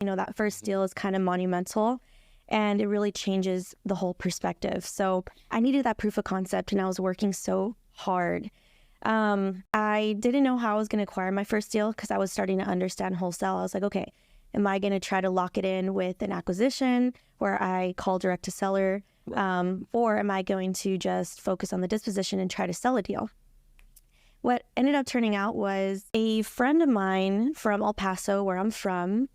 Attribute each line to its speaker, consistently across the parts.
Speaker 1: That first deal is kind of monumental and it really changes the whole perspective. So I needed that proof of concept and I was working so hard. I didn't know how I was going to acquire my first deal because I was starting to understand wholesale. I was like, okay, am I going to try to lock it in with an acquisition where I call direct to seller? Or am I going to just focus on the disposition and try to sell a deal? What ended up turning out was a friend of mine from El Paso, where I'm from,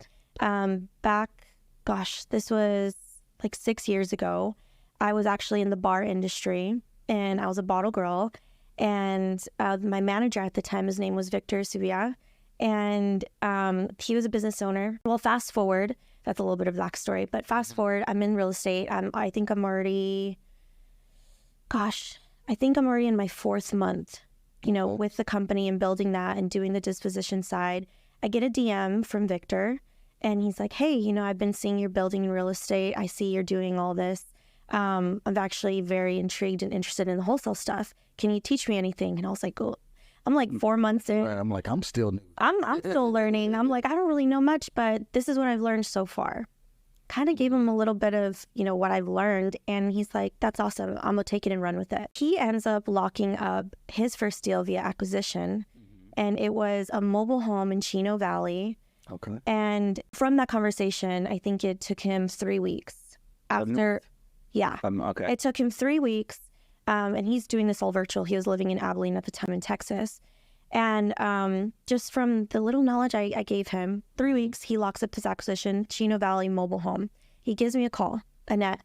Speaker 1: this was like 6 years ago. I was actually in the bar industry and I was a bottle girl. And my manager at the time, his name was Victor Azreia, and he was a business owner. Well, fast forward, that's a little bit of backstory, but fast forward, I'm in real estate. I think I'm already in my 4th month, with the company and building that and doing the disposition side. I get a DM from Victor and he's like, hey, I've been seeing you're building in real estate. I see you're doing all this. I'm actually very intrigued and interested in the wholesale stuff. Can you teach me anything? And I was like, oh, I'm like 4 months in.
Speaker 2: Right, I'm like, I'm still new.
Speaker 1: I'm still learning. I'm like, I don't really know much, but this is what I've learned so far. Kind of gave him a little bit of, what I've learned. And he's like, that's awesome. I'm going to take it and run with it. He ends up locking up his first deal via acquisition. And it was a mobile home in Chino Valley.
Speaker 2: Okay.
Speaker 1: And from that conversation, I think it took him 3 weeks.
Speaker 2: Okay.
Speaker 1: It took him 3 weeks. And he's doing this all virtual. He was living in Abilene at the time in Texas. And just from the little knowledge I gave him, 3 weeks, he locks up his acquisition, Chino Valley mobile home. He gives me a call, Annette,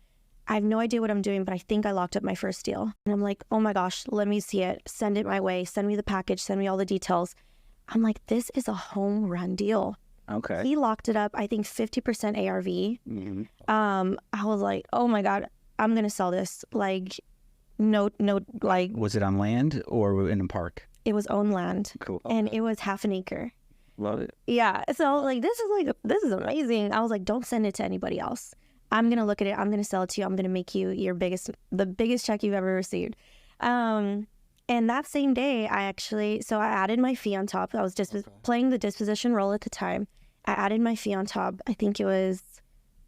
Speaker 1: I have no idea what I'm doing, but I think I locked up my first deal. And I'm like, oh my gosh, let me see it. Send it my way. Send me the package. Send me all the details. I'm like, this is a home run deal.
Speaker 2: Okay.
Speaker 1: He locked it up, I think 50% ARV. Mm-hmm. I was like, oh my God, I'm going to sell this. Was
Speaker 2: it on land or in a park?
Speaker 1: It was own land.
Speaker 2: Cool.
Speaker 1: And it was half an acre.
Speaker 2: Love it.
Speaker 1: Yeah. So this is amazing. I was like, don't send it to anybody else. I'm going to look at it. I'm going to sell it to you. I'm going to make you the biggest check you've ever received. And that same day, I added my fee on top. I was just playing the disposition role at the time. I added my fee on top. I think it was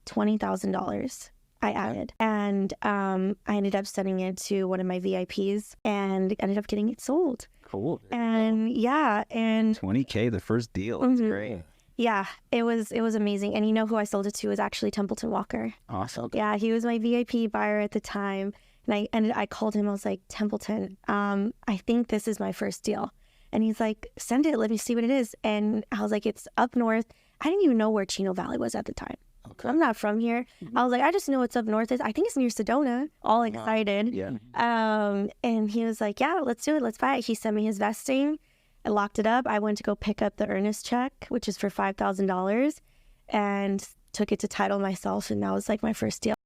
Speaker 1: $20,000 I added. And I ended up sending it to one of my VIPs and ended up getting it sold.
Speaker 2: Cool.
Speaker 1: And yeah, and
Speaker 2: $20K the first deal. That's great.
Speaker 1: Yeah, it was amazing. And who I sold it to was actually Templeton Walker.
Speaker 2: Awesome.
Speaker 1: Yeah, he was my VIP buyer at the time. And I called him. I was like, Templeton, I think this is my first deal. And he's like, send it. Let me see what it is. And I was like, it's up north. I didn't even know where Chino Valley was at the time. Okay. I'm not from here. Mm-hmm. I was like, I just know it's up north. I think it's near Sedona. All excited.
Speaker 2: Yeah.
Speaker 1: And he was like, yeah, let's do it. Let's buy it. He sent me his vesting. I locked it up. I went to go pick up the earnest check, which is for $5,000, and took it to title myself. And that was like my first deal.